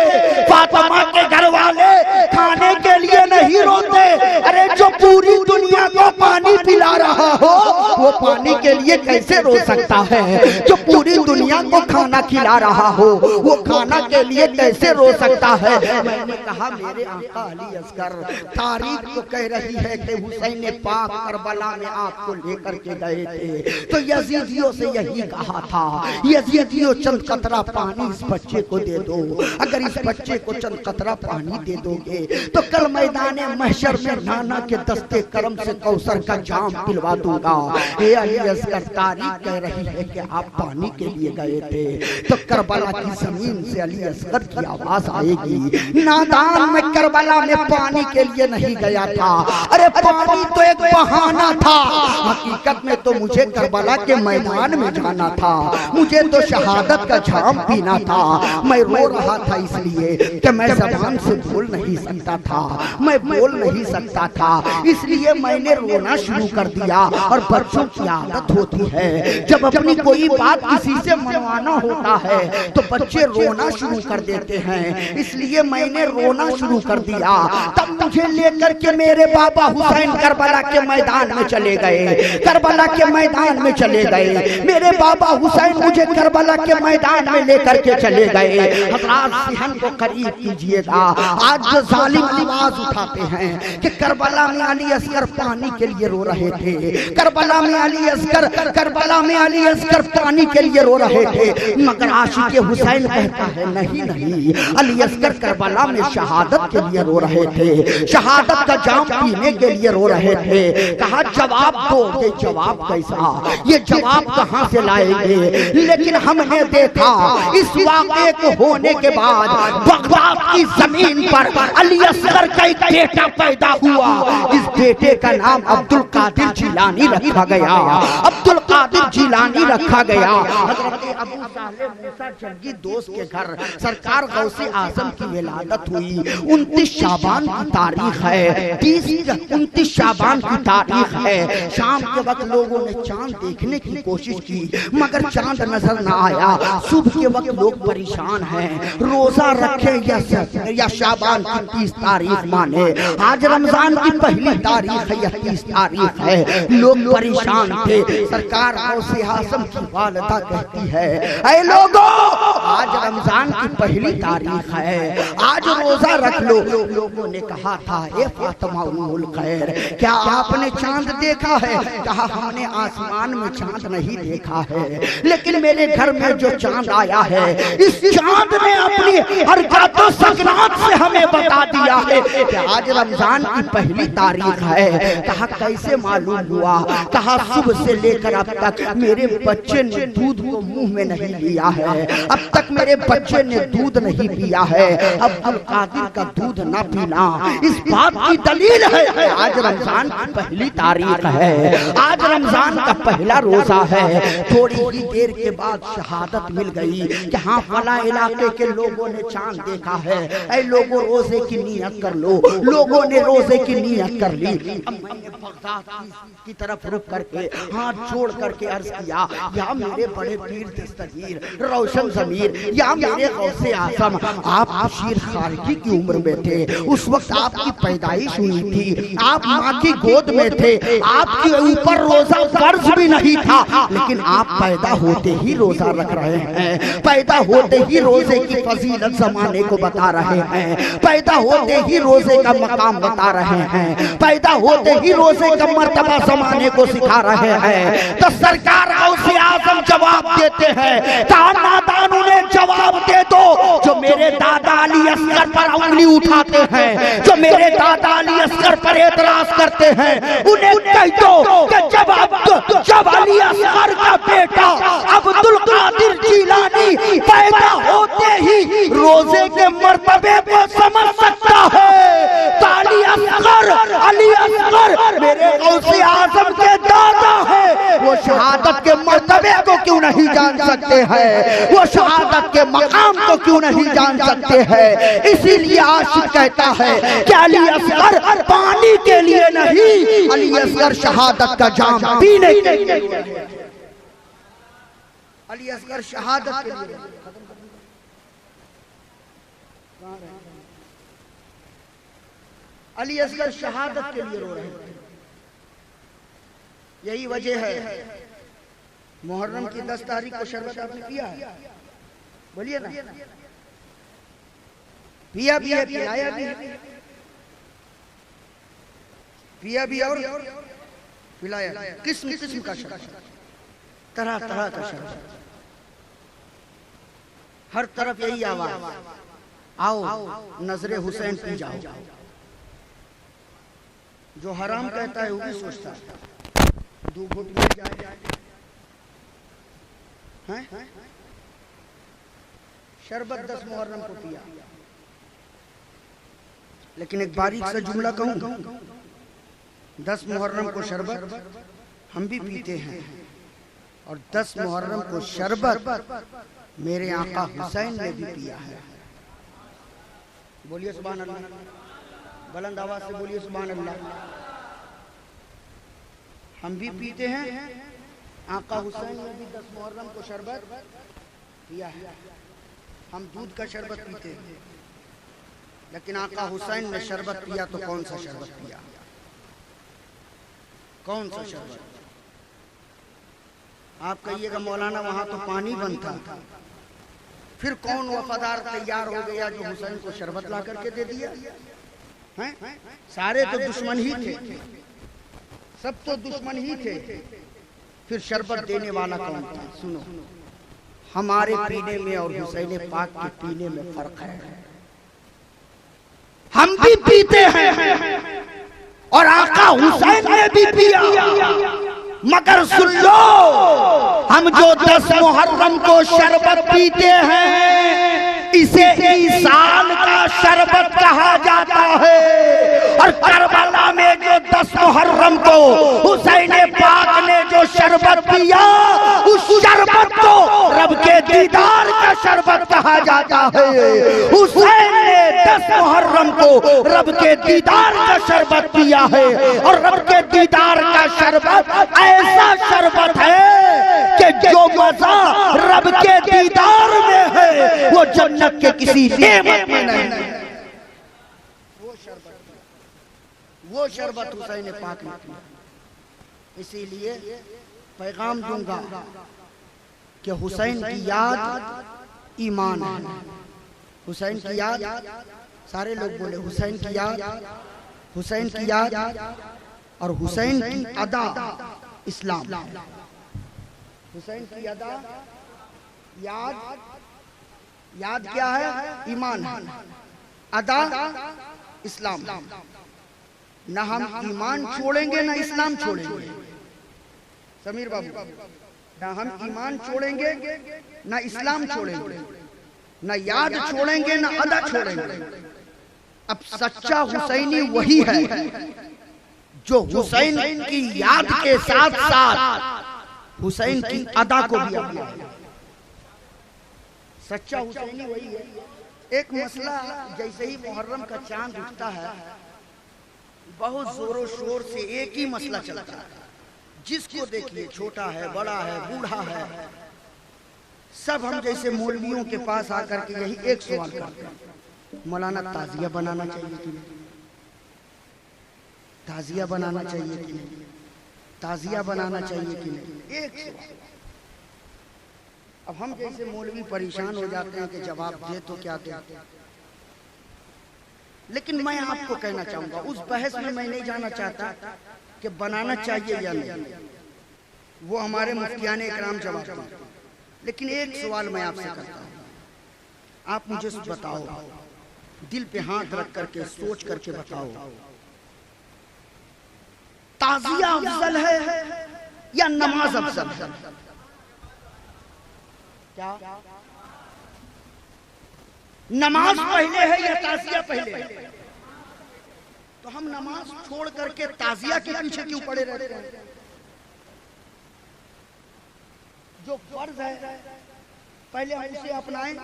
[SPEAKER 2] फातिमा के घर वाले खाने के लिए नहीं रोते। अरे जो पूरी दुनिया को पानी पिला रहा हो वो पानी के लिए कैसे रो सकता है? जो पूरी दुनिया को खाना खिला रहा हो वो खाना के लिए कैसे रो सकता है? मैंने कहा मेरे आका अली असगर, तारीख तो कह रही है कि हुसैन पाक करबला में आपको लेकर के गए थे, तो यजीदियों से यही कहा था, यजीदियों चंद कतरा पानी इस बच्चे को दे दो, अगर इस बच्चे को चंद कतरा पानी दे दोगे तो कल मैदान महशर में नाना के दस्ते करम से कौसर का जाम पिलवा दूंगा। हे अली असगर, तारीख कह रही है कि आप पानी के लिए गए थे, तो करबला की जमीन से अली असगर की आवाज आएगी, नादान मैं करबला में पानी के लिए नहीं गया था। अरे पानी तो एक बहाना था, हकीकत में तो मुझे करबला के मैदान में जाना था, मुझे तो शहादत का जाम पीना था। मैं रो रहा था इसलिए कि मैं ज़बान से बोल नहीं सकता था, मैं बोल नहीं सकता था, इसलिए मैंने रोना शुरू कर दिया। और बच्चों की आदत होती है जब अपनी कोई बात किसी से मनवाना होता है तो बच्चे रोना शुरू कर देते हैं, इसलिए मैंने रोना शुरू कर दिया। तब मुझे लेकर के मेरे बाबा हुसैन करबला के मैदान में चले गए, करबला के मैदान में चले गए। मेरे बाबा हुसैन मुझे करबला के मैदान में लेकर के चले गए। हज़रात सिहन को करीब कीजिएगा, आज जो जालिम आवाज उठाते हैं कि करबला में अली असगर पानी के लिए रो रहे थे, करबला में अली असगर पानी के लिए रो रहे थे, मगर आशिक़ हुसैन कहता है नहीं नहीं, अली असगर करबला में शहादत के लिए रो रहे थे, शहादत का जाम पीने के लिए रो रहे थे। कहा जवाब दो, ये जवाब कैसा, ये जवाब कहां से लाएंगे? लेकिन हमने देखा इस वाक़े को होने के बाद बगदाद की जमीन पर अली असगर का एक बेटा पैदा हुआ। इस बेटे का नाम अब्दुल कादिर जिलानी रखा गया, अब्दुल कादिर जिलानी रखा गया। हज़रत अबू सालेह मूसा जंगी दोस्त के घर सरकार गौसे आजम की विलादत हुई। 29 शाबान की तारीख है, 30
[SPEAKER 1] 29 शाबान की तारीख है। शाम के वक्त लोगों ने चांद देखने की कोशिश की मगर चांद नजर ना आया। सुबह के वक्त लोग परेशान हैं, रोजा रखे या शाबान की 30 तारीख माने। आज रमजान की पहली तारीख है या 30 तारीख है, लोग परेशान थे। सरकार गौसे आज़म की वालिदा कहती है, ऐ लोगों आज रमजान की पहली तारीख है, आज रोजा रख लो। लोगों ने कहा था, ए फातिमा उम्मुल खैर, क्या आपने चांद देखा है? कहा हमने आसमान में चांद नहीं देखा है, लेकिन मेरे घर में जो चांद आया है इस चांद ने अपनी हरकतों सकरात से हमें बता दिया है कि आज रमजान की पहली तारीख है। कहा कैसे मालूम हुआ? कहा सुबह से लेकर अब तक मेरे बच्चे ने दूध को मुंह में नहीं लिया है, अब तक मेरे बच्चे ने दूध नहीं पिया है। अब्दुल कादिर का दूध ना पीना इस बात की दलील है आज रमजान की पहली तारीख है, आज रमजान का पहला रोजा है। थोड़ी ही देर के बाद शहादत मिल गई कि हाँ फला इलाके के लोगों ने चांद देखा है। ऐ लोगों रोजे की नियत कर लो। लोगों ने रोजे की नियत कर ली। बगदाद की तरफ रुक करके हाथ जोड़ करके अर्ज किया, या मेरे बड़े पीर दस्तगीर रोशन ज़मीर, या मेरे गौसे आज़म, आप शीर खारकी की उम्र में थे, उस वक्त आपकी पैदाइश हुई थी, आप माँ की गोद में थे, आपके ऊपर रोजा फर्ज भी नहीं था, लेकिन आप पैदा होते ही रोजा रख रहे हैं, पैदा होते ही रोजे की फजीलत जमाने को बता रहे हैं, पैदा होते ही रोजे का मकाम बता रहे हैं, पैदा होते ही रोजे का मर्तबा जमाने को सिखा रहे हैं। तो सरकार गौसे आज़म जवाब देते हैं, नादान उन्हें जवाब दे दो जो मेरे दादा अली असगर पर उंगली उठाते हैं, जो मेरे दादा अली असगर पर एतराज करते हैं। उन्हें कह दो कि जब अली असगर का बेटा अब्दुल कादिर जिलानी पैदा होते ही रोजे के मर्तबे को समझ सकता है, तो अली असगर मेरे गौसे आज़म के दादा है, वो शहादत के मर्तबे को क्यों नहीं जान सकते हैं? वो शहादत के मकाम को क्यों नहीं जान सकते हैं? इसीलिए आशिक कहता है कि अली असगर पानी के लिए नहीं, अली असगर शहादत का जाम पीने के लिए।
[SPEAKER 2] अली असगर शहादत के लिए, अली असगर शहादत के लिए रो रहे थे। यही वजह है मुहर्रम की 10 तारीख को शरबत आपने पिया है? बोलिए ना, पिया भी है, पिलाया भी है, पिया भी और पिलाया। किस्म किस्म का शरबत, तरह तरह का शरबत, हर तरफ यही आवाज, आओ नजरे हुसैन पी जाओ। जो हराम कहता है वो भी सोचता है 2 घूंट मिल जाए हैं? शरबत 10 मुहर्रम को पिया। लेकिन एक बारीक सा जुमला कहूं, 10 मुहर्रम को शरबत हम भी पीते हैं, और 10 मुहर्रम को शरबत मेरे आका हुसैन ने भी पिया है। बोलिए सुभान अल्लाह, बुलंद आवाज से बोलिए सुभान अल्लाह। हम भी पीते हैं, आका हुसैन ने भी 10 मुहर्रम को शरबत पिया है। हम दूध का शरबत पीते हैं, लेकिन आका हुसैन ने शरबत पिया तो कौन सा शरबत पिया? कौन सा शरबत? आप कहिएगा मौलाना वहां तो पानी बनता था, फिर कौन वफादार तैयार हो गया जो हुसैन को शरबत ला करके दे दिया? हैं? सारे तो दुश्मन ही थे, सब तो दुश्मन ही थे, फिर शरबत देने वाला कौन था? सुनो, हमारे पीने में और हुसैन पाक के पीने में फर्क है। हम भी पीते हैं और आका हुसैन ने भी पिया, मगर सुन लो, हम जो 10 मुहर्रम को शरबत पीते हैं इसे ईसाल का शरबत कहा जाता है, और करबला में जो 10 मुहर्रम को हुसैन पाक ने जो शरबत पिया, उस शरबत को रब के दीदार का शरबत कहा जाता है। हुसैन ने 10 मुहर्रम को रब के दीदार का शरबत पिया है, और रब के दीदार का शरबत ऐसा शरबत है कि जो मजा रब के दीदार में है वो जन्नत के किसी नेमत में नहीं। वो शरबत हुसैन पाक ने पिया। इसीलिए पैगाम दूंगा कि हुसैन की याद ईमान है। हुसैन की याद, सारे लोग बोले हुसैन की याद, हुसैन की याद, और हुसैन की अदा इस्लाम। हुसैन की अदा याद, याद क्या है? ईमान है। अदा इस्लाम। ना हम ईमान छोड़ेंगे ना इस्लाम छोड़ेंगे समीर बाबू, ना हम ईमान छोड़ेंगे ना इस्लाम छोड़ेंगे, ना याद छोड़ेंगे ना अदा छोड़ेंगे। अब सच्चा हुसैनी वही है जो हुसैन की याद के साथ साथ हुसैन की अदा को भी अपना। सच्चा हुसैनी वही है। एक मसला, जैसे ही मुहर्रम का चांद उठता है, बहुत जोरों शोर से एक ही मसला चलता है। जिसको देखिए, छोटा है, बड़ा है, बूढ़ा है, सब हम जैसे मौलवियों के पास आकर के यही एक सवाल करते हैं, मौलाना ताजिया बनाना चाहिए कि नहीं? ताजिया बनाना चाहिए कि नहीं? ताजिया बनाना चाहिए कि नहीं? एक सवाल। अब हम जैसे मौलवी परेशान हो जाते हैं कि जवाब दे तो क्या दे। लेकिन मैं आपको कहना चाहूंगा, उस बहस में मैं नहीं जाना चाहता कि बनाना चाहिए या नहीं, वो हमारे मुफ्तियाने इकराम जवाब दें। लेकिन एक सवाल मैं आपसे करता हूँ, आप मुझे बताओ, दिल पे हाथ रख करके सोच करके बताओ, ताजिया अफजल है या नमाज अफजल है? क्या नमाज पहले है या ताजिया पहले है? तो हम नमाज छोड़ करके ताजिया के पीछे क्यों पड़े रहते हैं? जो फर्ज है पहले हम उसे अपनाएं।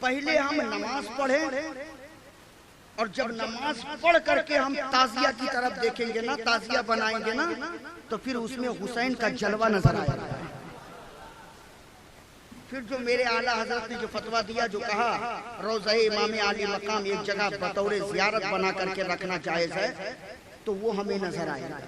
[SPEAKER 2] पहले हम नमाज पढ़ें, और जब नमाज पढ़ करके हम ताजिया की तरफ देखेंगे ना, ताजिया बनाएंगे ना, तो फिर उसमें हुसैन का जलवा नजर आएगा। फिर जो मेरे आला हजरत ने जो फतवा दिया, जो कहा रोज़ा इमाम आली मकाम एक जगह बतौर ज़ियारत बना करके रखना जायज़ है, तो वो हमें नजर आएगा।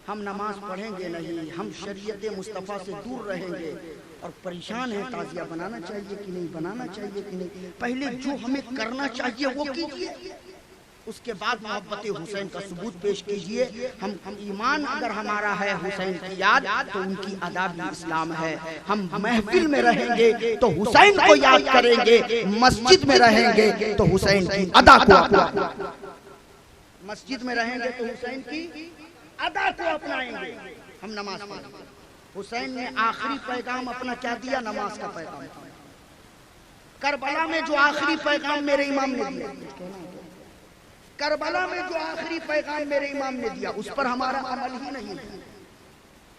[SPEAKER 2] हम नमाज पढ़ेंगे नहीं, हम शरीयत मुस्तफ़ा से दूर रहेंगे और परेशान हैं, ताजिया बनाना चाहिए कि नहीं, बनाना चाहिए कि नहीं। पहले जो हमें करना चाहिए वो कीजिए, उसके बाद मोहब्बत हुसैन का सबूत पेश कीजिए। हम ईमान अगर हमारा है हुसैन की याद, तो उनकी अदा भी इस्लाम है। हम महफिल में रहेंगे तो हुसैन को याद करेंगे, मस्जिद में रहेंगे तो हुसैन की अदा को, मस्जिद में रहेंगे तो हुसैन की अदा को अपनाएंगे। हम नमाज पढ़ेंगे। हुसैन ने आखिरी पैगाम अपना क्या दिया? नमाज का पैगाम। करबला में जो आखिरी पैगाम मेरे इमाम ने दिया, करबला में जो आखिरी पैगाम मेरे इमाम ने दिया, उस पर हमारा अमल ही नहीं है।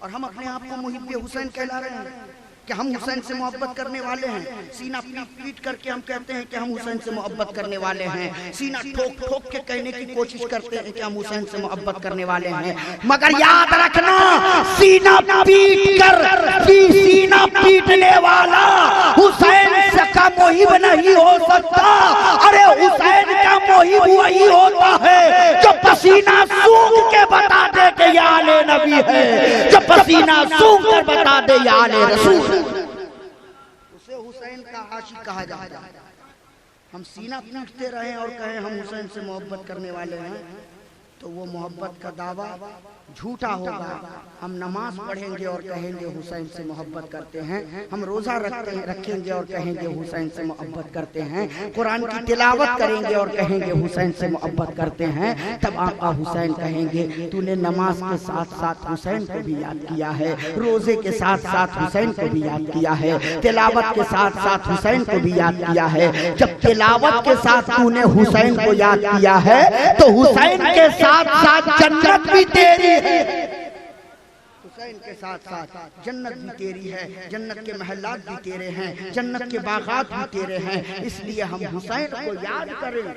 [SPEAKER 2] और हम अपने आप को मुहिब्बे हुसैन कहला रहे हैं कि हम हुसैन से मोहब्बत करने वाले हैं। सीना पीट पीट करके हम कहते हैं कि हम हुसैन से मोहब्बत करने वाले हैं। सीना ठोक ठोक के कहने की कोशिश करते हैं कि हम हुसैन से मोहब्बत करने वाले हैं। मगर याद रखना, सीना पीट कर सीना पीटने वाला हुसैन से का मोहिब नहीं हो सकता। अरे हुसैन का मोहिब वही होता है जो पसीना सूख के बता दे कि या आले नबी है, जो पसीना सूख कर बता दे या आले रसूल। उसे हुसैन का आशिक कहा जाता है। हम सीना पीटते रहे और कहें हम हुसैन से मोहब्बत करने वाले हैं, तो वो मोहब्बत का दावा झूठा होगा। हम नमाज पढ़ेंगे और कहेंगे हुसैन से मोहब्बत करते हैं, हम रोजा रखेंगे और कहेंगे हुसैन से मोहब्बत करते हैं, कुरान की तिलावत करेंगे और कहेंगे हुसैन से मोहब्बत करते हैं, तब आका हुसैन कहेंगे तूने नमाज के साथ साथ हुसैन को भी याद किया है, रोजे के साथ साथ हुसैन को भी याद किया है, तिलावत के साथ साथ हुसैन को भी याद किया है। जब तिलावत के साथ तूने हुसैन को याद किया है तो हुसैन के साथ साथ जन्नत भी तेरी है, हुसैन के साथ साथ जन्नत भी तेरी है, जन्नत के महलात भी तेरे हैं, जन्नत के बागात भी तेरे हैं। इसलिए हम हुसैन को याद करें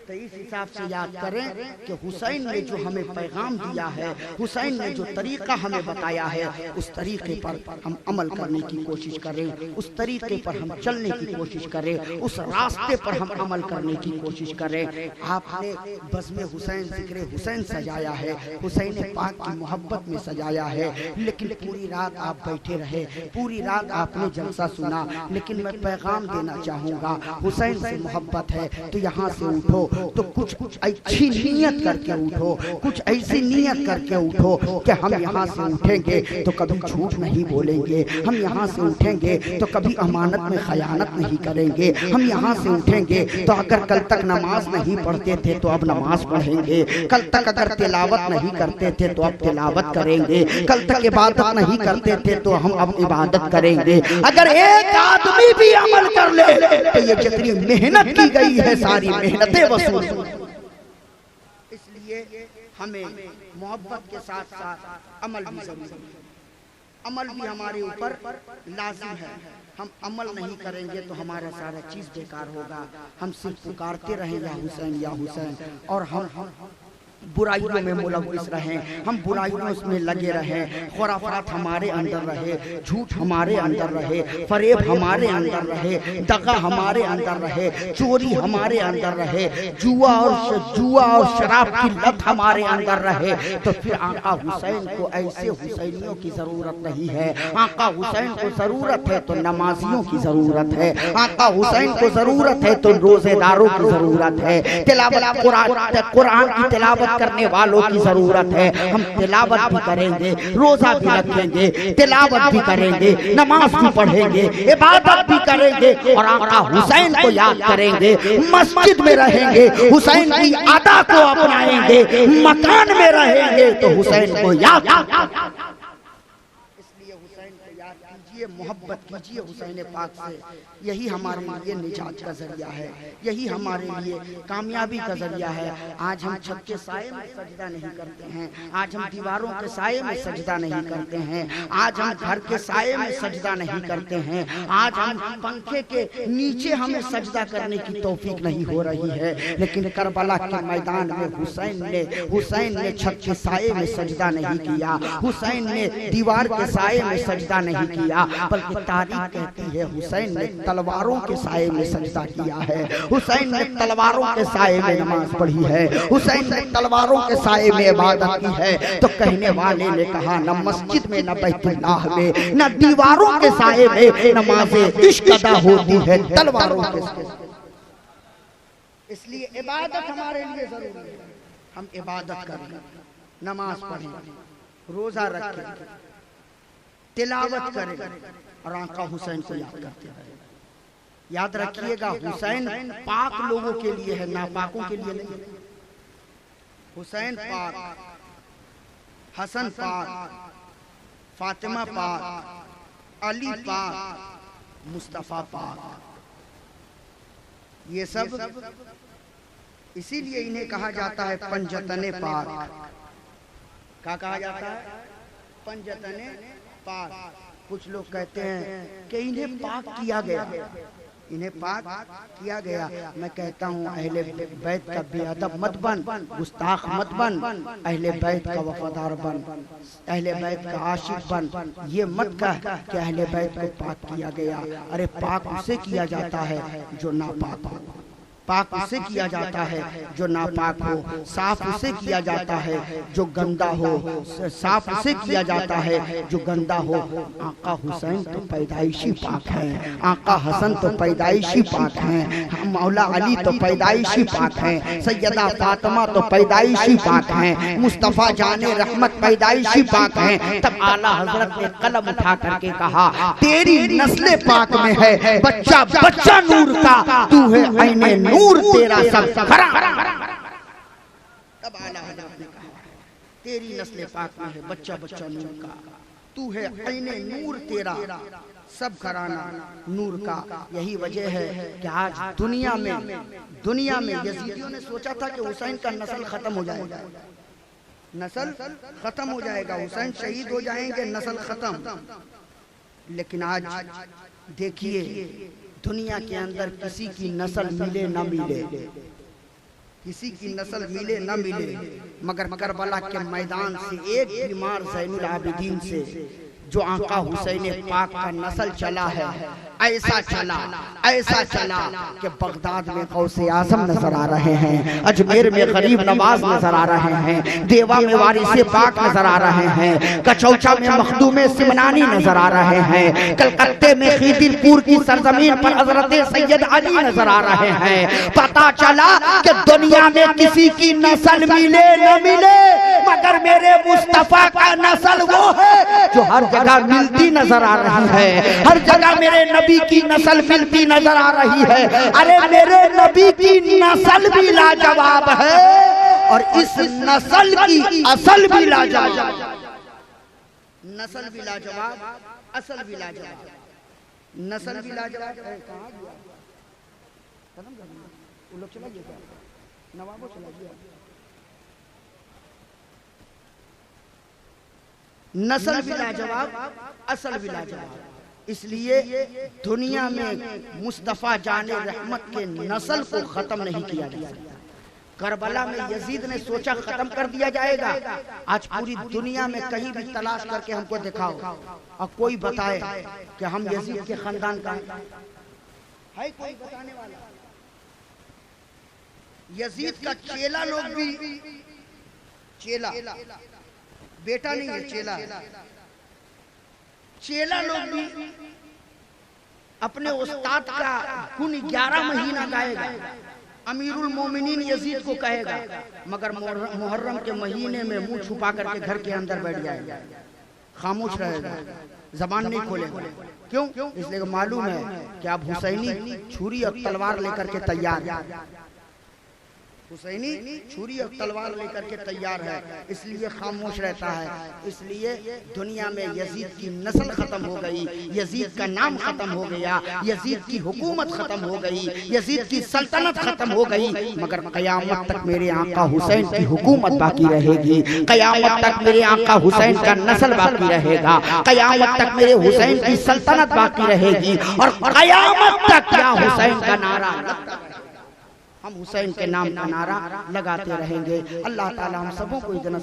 [SPEAKER 2] तो इस हिसाब से याद करें कि हुसैन ने जो हमें पैगाम दिया है, हुसैन ने जो तरीका हमें बताया है, उस तरीके पर हम अमल करने की कोशिश करें, उस तरीके पर हम चलने की कोशिश करें, उस रास्ते पर हम अमल करने की कोशिश करें। आपने बज़्म हुसैन ज़िक्र हुसैन सजाया है, हुसैन पाक की मोहब्बत में सजाया है, लेकिन पूरी रात आप बैठे रहे, पूरी रात आपने जलसा सुना, लेकिन मैं पैगाम देना चाहूँगा हुसैन से मोहब्बत है तो यहाँ से उठो, तो कुछ अच्छी नीयत करके उठो, कुछ ऐसी नीयत करके उठो कि हम यहाँ से उठेंगे तो कभी झूठ नहीं बोलेंगे, हम यहाँ से उठेंगे तो कभी अमानत में खयानत नहीं करेंगे, हम यहाँ से उठेंगे तो अगर कल तक नमाज नहीं पढ़ते थे तो अब नमाज पढ़ेंगे, कल तक अगर तिलावत नहीं करते थे तो अब तिलावत करेंगे, कल तक इबादत नहीं करते थे तो हम अब इबादत करेंगे। अगर एक आदमी भी अमल कर ले तो ये जितनी मेहनत की गई है सारी मेहनतें वसूल। इसलिए हमें मोहब्बत के साथ साथ अमल भी जरूरी है, अमल भी हमारे ऊपर लाजिम है। हम अमल नहीं करेंगे तो हमारा सारा चीज बेकार होगा। हम सिर्फ पुकारते रहें या हुसैन या हुसैन, और हम बुराइयों में मुलव्विस रहें, हम बुराइयों में लगे रहें, खुराफात हमारे अंदर रहे, झूठ हमारे अंदर रहे, फरेब हमारे अंदर रहे, दगा हमारे अंदर रहे, चोरी हमारे अंदर रहे, जुआ और शराब की लत हमारे अंदर रहे, तो फिर आका हुसैन को ऐसे हुसैनियों की जरूरत नहीं है। आका हुसैन को जरूरत है तो नमाजियों की जरूरत है, आका हुसैन को जरूरत है तो रोजेदारों की जरूरत है, तिलावत कुरान की तिलावत करने वालों की जरूरत है। हम तिलावत भी करेंगे, रोजा भी रखेंगे, तिलावत भी करेंगे, नमाज भी पढ़ेंगे, इबादत भी करेंगे और आका हुसैन को याद करेंगे, मस्जिद में रहेंगे, हुसैन की अदा को अपनाएंगे, मकान में रहेंगे तो हुसैन को याद। इसलिए हुसैन को याद कीजिए, मोहब्बत कीजिए हुसैन पाक से। यही हमारे लिए निजात का जरिया है, यही हमारे लिए कामयाबी का जरिया है। आज हम छत के साए में सजदा नहीं करते हैं, आज हम दीवारों के साए में सजदा नहीं करते हैं, आज हम घर के साए में सजदा नहीं करते हैं, आज हम पंखे के नीचे हमें सजदा करने की तौफीक नहीं हो रही है। लेकिन करबला के मैदान में हुसैन ने छत के साए में सजदा नहीं किया, हुसैन ने दीवार के साए में सजदा नहीं किया, बल्कि तारीख कहती है हुसैन ने तलवारों के साए में सजदा किया है, हुसैन ने तलवारों के साए में नमाज पढ़ी है, हुसैन ने तलवारों के साए में इबादत की है। तो कहने वाले ने कहा न मस्जिद में, न बैतुल्लाह में, न दीवारों के साए में नमाज़े इश्क अदा होती है, तलवारों के साए। इसलिए इबादत हमारे लिए जरूरी है। हम इबादत करें, नमाज पढ़ें, रोजा रखें, तिलावत करें और आका हुसैन को याद करते हैं। याद रखिएगा हुसैन पाक लोगों के लिए है, नापाकों के लिए नहीं। हुसैन पाक, हसन पाक, फातिमा पाक, अली पाक, मुस्तफा पाक, ये सब इसीलिए इन्हें कहा जाता है पंजतने पाक। क्या कहा जाता है? पंजतने पाक। कुछ लोग कहते हैं कि इन्हें पाक किया गया, इन्हें पाक किया गया। मैं कहता हूँ अहले बैत का बेअदब मत बन, गुस्ताख मत बन, अहले बैत का वफादार बन, अहले बैत का आशिक बन। ये मत कह कि अहले बैत को पाक किया गया। अरे पाक उसे किया जाता है जो नापाक हो। पाक उसे किया जाता है जो नापाक हो, साफ उसे किया जाता है जो गंदा हो, साफ उसे किया जाता है जो गंदा हो। आका हुसैन तो पैदाइशी पाक है, आका हसन तो पैदाइशी पाक है, मौला अली तो पैदाइशी पाक है, सैयदा फातिमा तो पैदाइशी पाक है, मुस्तफा जाने रहमत पैदाइशी पाक है। तब आला हजरत ने कलम उठा करके कहा तेरी नस्ल पाक में है, बच्चा बच्चा नूर का, तू है ऐने नूर तेरा सब खरा। तब आला हजरत ने कहा तेरी नस्ल पाक में है, बच्चा बच्चा नूर का, तू है ऐने नूर तेरा सब घराना नूर का। यही वजह है कि आज दुनिया में यजीदियों ने सोचा था कि हुसैन का नस्ल खत्म हो जाएगा, नस्ल खत्म हो जाएगा, हुसैन शहीद हो जाएंगे, नस्ल खत्म। लेकिन आज देखिए दुनिया के अंदर किसी की नस्ल मिले न मिले, किसी की नस्ल मिले न मिले, मगर करबला के मैदान से एक बीमार ज़ैनुल आबिदीन से जो आका हुसैन पाक का नस्ल चला है, ऐसा चला कि बगदाद में गौसे आज़म नजर आ रहे हैं, अजमेर में गरीब नवाज नजर आ रहे हैं, देवा में वारिसे पाक नजर आ रहे हैं, कचौचा में मखदूमे सिमनानी नजर आ रहे हैं, कलकत्ते में खिदिरपुर की सरजमीन पर हजरत सैयद अली नजर आ रहे हैं। पता चला कि दुनिया में किसी की नस्ल मिले न मिले, मगर मेरे मुस्तफा का नस्ल वो है जो हर जगह मिलती नजर आ रही है, हर जगह मेरे नबी की नस्ल मिलती नजर आ रही है। अरे मेरे नबी की नस्ल भी लाजवाब है और इस नस्ल की असल भी लाजवाब, नस्ल भी लाजवाब, असल भी लाजवाब, नस्ल भी लाजवाब। कहाँ गया? खत्म कर दिया? वो लोग चला गया, नवाबो चला गया। नस्ल भी लाजवाब, असल भी लाजवाब। इसलिए दुनिया में मुस्तफा जाने रहमत के नस्ल को खत्म नहीं किया जा सकता। करबला में यजीद ने सोचा खत्म कर दिया जाएगा, आज पूरी दुनिया में कहीं भी तलाश करके हमको दिखाओ और कोई बताए कि हम यजीद के खानदान का है, कोई बताने वाला? यजीद का चेला लोग भी, चेला बेटा नहीं है, चेला लोग भी अपने उस्ताद का गुण 11 महीना गाएगा, अमीरुल मोमिनीन यजीद को कहेगा, मगर मुहर्रम के महीने में मुंह छुपा करके घर के अंदर बैठ जाएगा, खामोश रहेगा, जबान नहीं खोलेगा। क्यों? इसलिए मालूम है कि अब हुसैनी छुरी और तलवार लेकर के तैयार है, हुसैनी छुरी और तलवार लेकर के तैयार है, इसलिए खामोश रहता है। इसलिए दुनिया में यजीद की नस्ल खत्म हो गई, यजीद का नाम खत्म हो गया, यजीद की हुकूमत खत्म हो गई, यजीद की सल्तनत खत्म हो गई, मगर कयामत तक मेरे आका हुसैन की हुकूमत बाकी रहेगी, कयामत तक मेरे आका हुसैन का नस्ल बाकी रहेगा, कयामत तक मेरे हुसैन की सल्तनत बाकी रहेगी, और कयामत तक या हुसैन का नारा हम हुसैन के नाम का नारा लगाते रहेंगे। अल्लाह ताला हम सबों को इतना